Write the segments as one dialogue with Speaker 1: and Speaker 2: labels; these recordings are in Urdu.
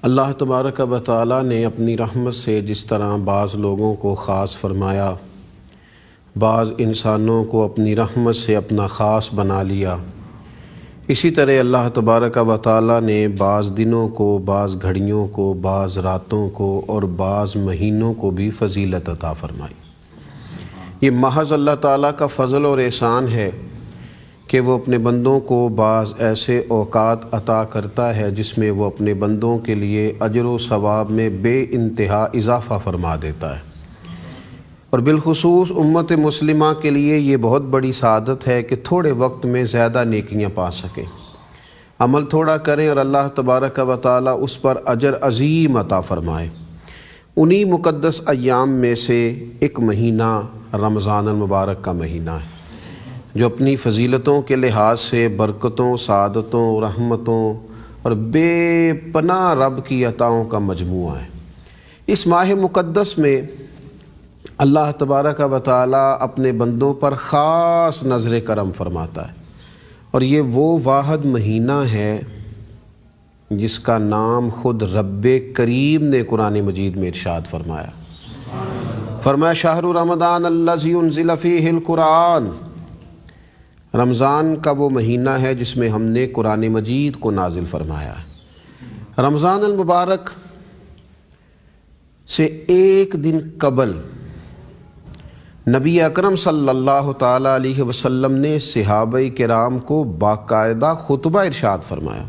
Speaker 1: اللہ تبارک و تعالی نے اپنی رحمت سے جس طرح بعض لوگوں کو خاص فرمایا، بعض انسانوں کو اپنی رحمت سے اپنا خاص بنا لیا، اسی طرح اللہ تبارک و تعالی نے بعض دنوں کو، بعض گھڑیوں کو، بعض راتوں کو اور بعض مہینوں کو بھی فضیلت عطا فرمائی۔ یہ محض اللہ تعالیٰ کا فضل اور احسان ہے کہ وہ اپنے بندوں کو بعض ایسے اوقات عطا کرتا ہے جس میں وہ اپنے بندوں کے لیے اجر و ثواب میں بے انتہا اضافہ فرما دیتا ہے، اور بالخصوص امت مسلمہ کے لیے یہ بہت بڑی سعادت ہے کہ تھوڑے وقت میں زیادہ نیکیاں پا سکیں، عمل تھوڑا کریں اور اللہ تبارک و تعالیٰ اس پر اجر عظیم عطا فرمائے۔ انہی مقدس ایام میں سے ایک مہینہ رمضان المبارک کا مہینہ ہے، جو اپنی فضیلتوں کے لحاظ سے برکتوں، سعادتوں، رحمتوں اور بے پناہ رب کی عطاؤں کا مجموعہ ہے۔ اس ماہ مقدس میں اللہ تبارک و تعالی اپنے بندوں پر خاص نظر کرم فرماتا ہے، اور یہ وہ واحد مہینہ ہے جس کا نام خود رب کریم نے قرآن مجید میں ارشاد فرمایا شہر رمضان الذی انزل فیہ القرآن، رمضان کا وہ مہینہ ہے جس میں ہم نے قرآن مجید کو نازل فرمایا ہے۔ رمضان المبارک سے ایک دن قبل نبی اکرم صلی اللہ تعالی علیہ وسلم نے صحابہ کرام کو باقاعدہ خطبہ ارشاد فرمایا،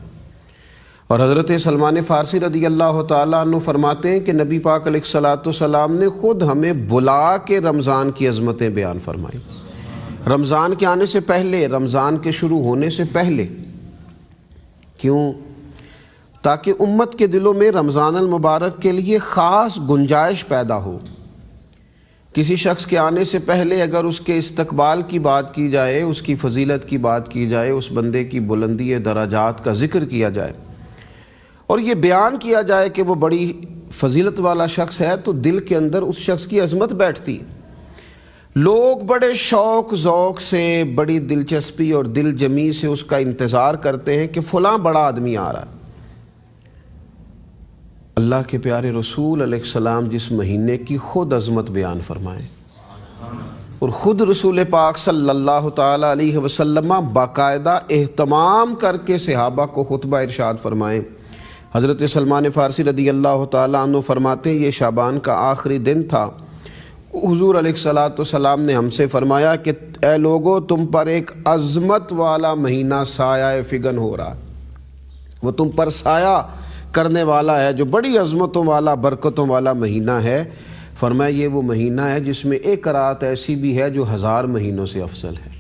Speaker 1: اور حضرت سلمان فارسی رضی اللہ تعالیٰ عنہ فرماتے ہیں کہ نبی پاک علیہ الصلاۃ والسلام نے خود ہمیں بلا کے رمضان کی عظمتیں بیان فرمائی، رمضان کے آنے سے پہلے، رمضان کے شروع ہونے سے پہلے۔ کیوں؟ تاکہ امت کے دلوں میں رمضان المبارک کے لیے خاص گنجائش پیدا ہو۔ کسی شخص کے آنے سے پہلے اگر اس کے استقبال کی بات کی جائے، اس کی فضیلت کی بات کی جائے، اس بندے کی بلندی درجات کا ذکر کیا جائے اور یہ بیان کیا جائے کہ وہ بڑی فضیلت والا شخص ہے، تو دل کے اندر اس شخص کی عظمت بیٹھتی ہے۔ لوگ بڑے شوق ذوق سے، بڑی دلچسپی اور دل جمی سے اس کا انتظار کرتے ہیں کہ فلاں بڑا آدمی آ رہا ہے۔ اللہ کے پیارے رسول علیہ السلام جس مہینے کی خود عظمت بیان فرمائیں، اور خود رسول پاک صلی اللہ تعالی علیہ وسلم باقاعدہ اہتمام کر کے صحابہ کو خطبہ ارشاد فرمائیں۔ حضرت سلمان فارسی رضی اللہ تعالیٰ عنہ فرماتے ہیں یہ شعبان کا آخری دن تھا، حضور علیہ الصلاۃ والسلام نے ہم سے فرمایا کہ اے لوگو، تم پر ایک عظمت والا مہینہ سایہ فگن ہو رہا ہے، وہ تم پر سایہ کرنے والا ہے، جو بڑی عظمتوں والا، برکتوں والا مہینہ ہے۔ فرمایا یہ وہ مہینہ ہے جس میں ایک رات ایسی بھی ہے جو 1000 مہینوں سے افضل ہے۔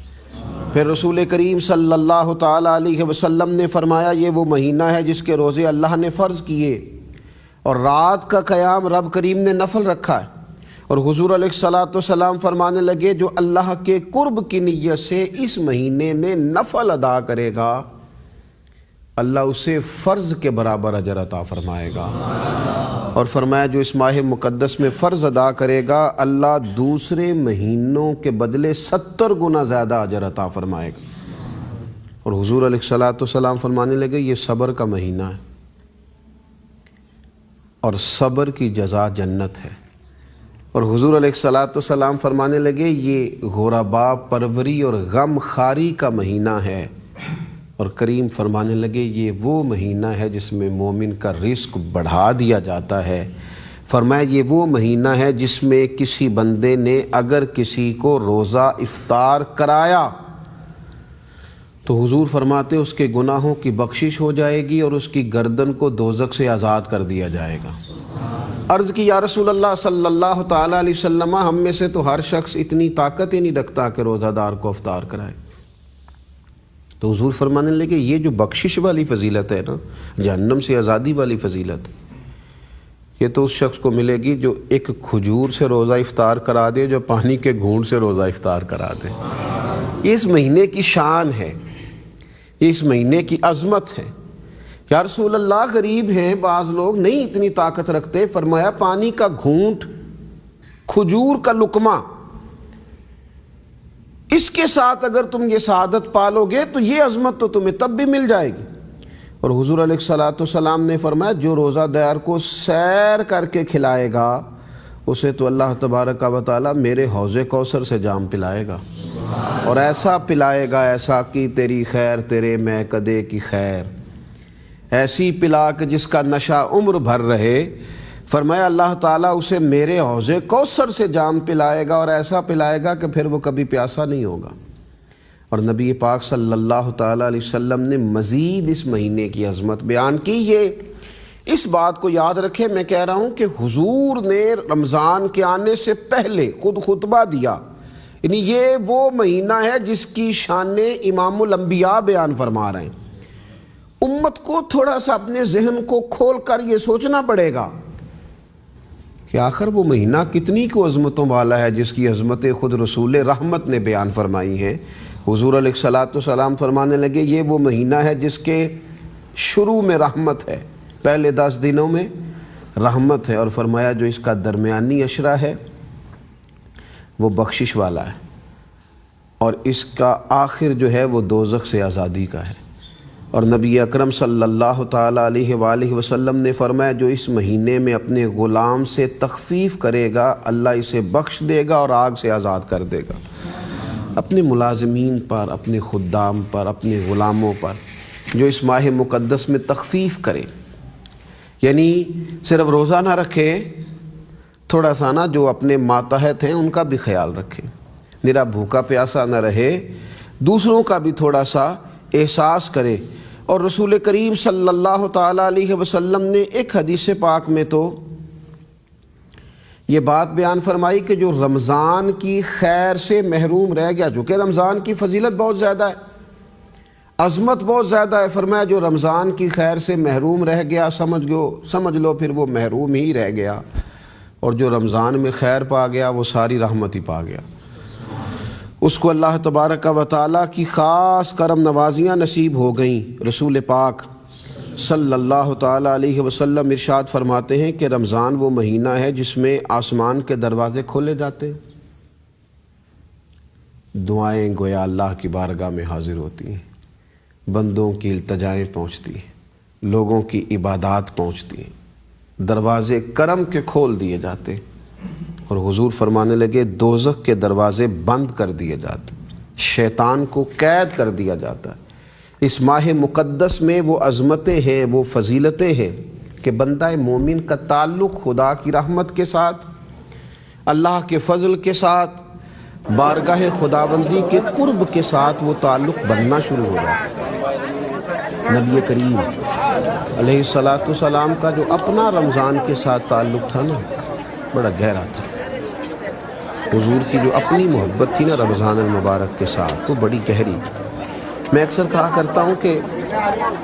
Speaker 1: پھر رسول کریم صلی اللہ تعالی علیہ وسلم نے فرمایا یہ وہ مہینہ ہے جس کے روزے اللہ نے فرض کیے، اور رات کا قیام رب کریم نے نفل رکھا ہے۔ اور حضور علیہ الصلاۃ والسلام فرمانے لگے جو اللہ کے قرب کی نیت سے اس مہینے میں نفل ادا کرے گا، اللہ اسے فرض کے برابر اجر عطا فرمائے گا، اور فرمایا جو اس ماہ مقدس میں فرض ادا کرے گا، اللہ دوسرے مہینوں کے بدلے 70 گنا زیادہ اجر عطا فرمائے گا۔ اور حضور علیہ الصلاۃ والسلام فرمانے لگے یہ صبر کا مہینہ ہے، اور صبر کی جزا جنت ہے۔ اور حضور علیہ الصلاۃ والسلام فرمانے لگے یہ غربا پروری اور غم خاری کا مہینہ ہے، اور کریم فرمانے لگے یہ وہ مہینہ ہے جس میں مومن کا رزق بڑھا دیا جاتا ہے۔ فرمایا یہ وہ مہینہ ہے جس میں کسی بندے نے اگر کسی کو روزہ افطار کرایا تو حضور فرماتے اس کے گناہوں کی بخشش ہو جائے گی، اور اس کی گردن کو دوزخ سے آزاد کر دیا جائے گا۔ عرض کی یا رسول اللہ صلی اللہ تعالی علیہ وسلم، ہم میں سے تو ہر شخص اتنی طاقت ہی نہیں رکھتا کہ روزہ دار کو افطار کرائے۔ تو حضور فرمانے لگے یہ جو بخشش والی فضیلت ہے نا، جہنم سے آزادی والی فضیلت، یہ تو اس شخص کو ملے گی جو ایک کھجور سے روزہ افطار کرا دے، جو پانی کے گھونٹ سے روزہ افطار کرا دے۔ یہ اس مہینے کی شان ہے، یہ اس مہینے کی عظمت ہے۔ یا رسول اللہ غریب ہیں بعض لوگ، نہیں اتنی طاقت رکھتے، فرمایا پانی کا گھونٹ، کھجور کا لقمہ، اس کے ساتھ اگر تم یہ سعادت پالو گے تو یہ عظمت تو تمہیں تب بھی مل جائے گی، اور حضور علیہ الصلوۃ والسلام نے فرمایا جو روزہ دار کو سیر کر کے کھلائے گا اسے تو اللہ تبارک و تعالیٰ میرے حوض کوثر سے جام پلائے گا، اور ایسا پلائے گا ایسا کہ تیری خیر تیرے میکدے کی خیر، ایسی پلا کہ جس کا نشہ عمر بھر رہے۔ فرمایا اللہ تعالیٰ اسے میرے حوض کوثر سے جام پلائے گا، اور ایسا پلائے گا کہ پھر وہ کبھی پیاسا نہیں ہوگا۔ اور نبی پاک صلی اللہ تعالیٰ علیہ وسلم نے مزید اس مہینے کی عظمت بیان کی۔ یہ اس بات کو یاد رکھے، میں کہہ رہا ہوں کہ حضور نے رمضان کے آنے سے پہلے خود خطبہ دیا، یعنی یہ وہ مہینہ ہے جس کی شان امام الانبیاء بیان فرما رہے ہیں۔ امت کو تھوڑا سا اپنے ذہن کو کھول کر یہ سوچنا پڑے گا کہ آخر وہ مہینہ کتنی کو عظمتوں والا ہے جس کی عظمتیں خود رسول رحمت نے بیان فرمائی ہیں۔ حضور علیہ الصلوۃ والسلام فرمانے لگے یہ وہ مہینہ ہے جس کے شروع میں رحمت ہے، پہلے 10 دنوں میں رحمت ہے، اور فرمایا جو اس کا درمیانی عشرہ ہے وہ بخشش والا ہے، اور اس کا آخر جو ہے وہ دوزخ سے آزادی کا ہے۔ اور نبی اکرم صلی اللہ تعالیٰ علیہ وآلہ وسلم نے فرمایا جو اس مہینے میں اپنے غلام سے تخفیف کرے گا اللہ اسے بخش دے گا اور آگ سے آزاد کر دے گا۔ اپنے ملازمین پر، اپنے خدام پر، اپنے غلاموں پر جو اس ماہ مقدس میں تخفیف کرے، یعنی صرف روزہ نہ رکھے، تھوڑا سا نا جو اپنے ماتحت ہیں ان کا بھی خیال رکھے، نرا بھوکا پیاسا نہ رہے، دوسروں کا بھی تھوڑا سا احساس کرے۔ اور رسول کریم صلی اللہ تعالیٰ علیہ وسلم نے ایک حدیث پاک میں تو یہ بات بیان فرمائی کہ جو رمضان کی خیر سے محروم رہ گیا، جو کہ رمضان کی فضیلت بہت زیادہ ہے، عظمت بہت زیادہ ہے، فرمایا جو رمضان کی خیر سے محروم رہ گیا سمجھ لو پھر وہ محروم ہی رہ گیا، اور جو رمضان میں خیر پا گیا وہ ساری رحمت ہی پا گیا۔ اس کو اللہ تبارک و تعالیٰ کی خاص کرم نوازیاں نصیب ہو گئیں۔ رسول پاک صلی اللہ تعالیٰ علیہ وسلم ارشاد فرماتے ہیں کہ رمضان وہ مہینہ ہے جس میں آسمان کے دروازے کھولے جاتے ہیں، دعائیں گویا اللہ کی بارگاہ میں حاضر ہوتی ہیں، بندوں کی التجائیں پہنچتی ہیں، لوگوں کی عبادات پہنچتی ہیں، دروازے کرم کے کھول دیے جاتے، اور حضور فرمانے لگے دوزخ کے دروازے بند کر دیے جاتے، شیطان کو قید کر دیا جاتا ہے۔ اس ماہ مقدس میں وہ عظمتیں ہیں، وہ فضیلتیں ہیں کہ بندہ مومن کا تعلق خدا کی رحمت کے ساتھ، اللہ کے فضل کے ساتھ، بارگاہ خداوندی کے قرب کے ساتھ وہ تعلق بننا شروع ہو جاتا ہے۔ نبی کریم علیہ الصلوۃ والسلام کا جو اپنا رمضان کے ساتھ تعلق تھا نا بڑا گہرا تھا۔ حضور کی جو اپنی محبت تھی نا رمضان المبارک کے ساتھ وہ بڑی گہری تھی۔ میں اکثر کہا کرتا ہوں کہ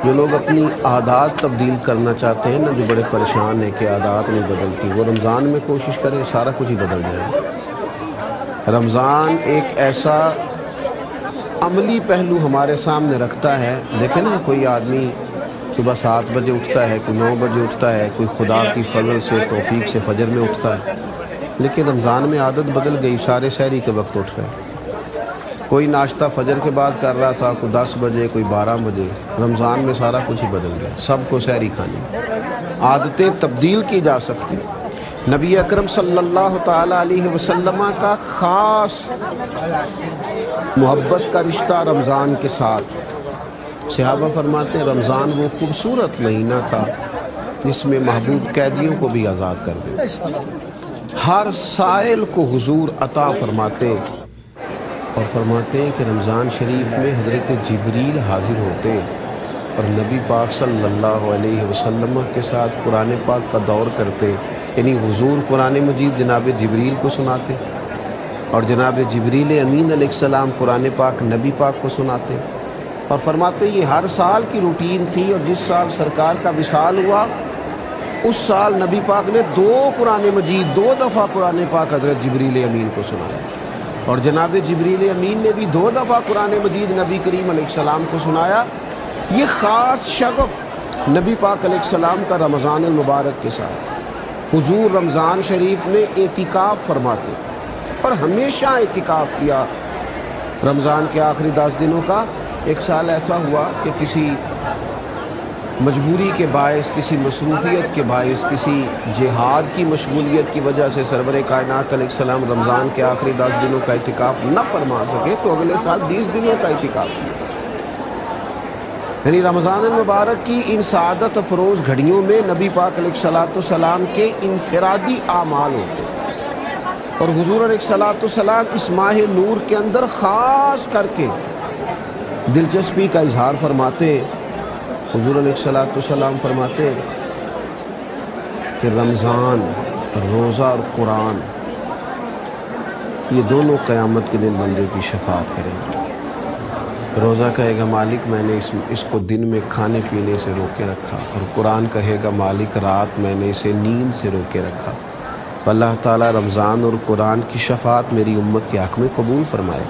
Speaker 1: جو لوگ اپنی عادات تبدیل کرنا چاہتے ہیں نا، جو بڑے پریشان ہیں کہ عادات نہیں بدلتی، وہ رمضان میں کوشش کریں سارا کچھ ہی بدل جائے۔ رمضان ایک ایسا عملی پہلو ہمارے سامنے رکھتا ہے۔ دیکھیں نا کوئی آدمی صبح 7 بجے اٹھتا ہے، کوئی 9 بجے اٹھتا ہے، کوئی خدا کی فضل سے توفیق سے فجر میں اٹھتا ہے، لیکن رمضان میں عادت بدل گئی، سارے سحری کے وقت اٹھ رہے۔ کوئی ناشتہ فجر کے بعد کر رہا تھا، کوئی 10 بجے، کوئی 12 بجے، رمضان میں سارا کچھ ہی بدل گیا، سب کو سحری کھانی۔ عادتیں تبدیل کی جا سکتی۔ نبی اکرم صلی اللہ تعالیٰ علیہ وسلم کا خاص محبت کا رشتہ رمضان کے ساتھ۔ صحابہ فرماتے ہیں رمضان وہ خوبصورت مہینہ تھا جس میں محبوب قیدیوں کو بھی آزاد کر دے، ہر سائل کو حضور عطا فرماتے، اور فرماتے ہیں کہ رمضان شریف میں حضرت جبریل حاضر ہوتے اور نبی پاک صلی اللہ علیہ وسلم کے ساتھ قرآن پاک کا دور کرتے، یعنی حضور قرآن مجید جناب جبریل کو سناتے اور جناب جبریل امین علیہ السلام قرآن پاک نبی پاک کو سناتے، اور فرماتے یہ ہر سال کی روٹین تھی، اور جس سال سرکار کا وصال ہوا اس سال نبی پاک نے 2 قرآن مجید 2 دفعہ قرآن پاک حضرت جبریل امین کو سنایا، اور جناب جبریل امین نے بھی 2 دفعہ قرآن مجید نبی کریم علیہ السلام کو سنایا۔ یہ خاص شغف نبی پاک علیہ السلام کا رمضان المبارک کے ساتھ۔ حضور رمضان شریف میں اعتکاف فرماتے اور ہمیشہ اعتکاف کیا رمضان کے آخری 10 دنوں کا۔ ایک سال ایسا ہوا کہ کسی مجبوری کے باعث، کسی مصروفیت کے باعث، کسی جہاد کی مشغولیت کی وجہ سے سرور کائنات علیہ السلام رمضان کے آخری 10 دنوں کا اعتکاف نہ فرما سکے تو اگلے سال 20 دنوں کا اعتکاف کیا۔ یعنی رمضان المبارک کی ان سعادت افروز گھڑیوں میں نبی پاک علیہ السلام کے انفرادی اعمال ہوتے ہیں، اور حضور علیہ السلام اس ماہ نور کے اندر خاص کر کے دلچسپی کا اظہار فرماتے ہیں۔ حضور علیہ السلام فرماتے ہیں کہ رمضان، روزہ اور قرآن، یہ دونوں قیامت کے دن بندے کی شفاعت کریں گے۔ روزہ کہے گا مالک میں نے اس کو دن میں کھانے پینے سے روکے رکھا، اور قرآن کہے گا مالک رات میں نے اسے نیند سے روکے رکھا۔ اللہ تعالیٰ رمضان اور قرآن کی شفاعت میری امت کے حق میں قبول فرمائے۔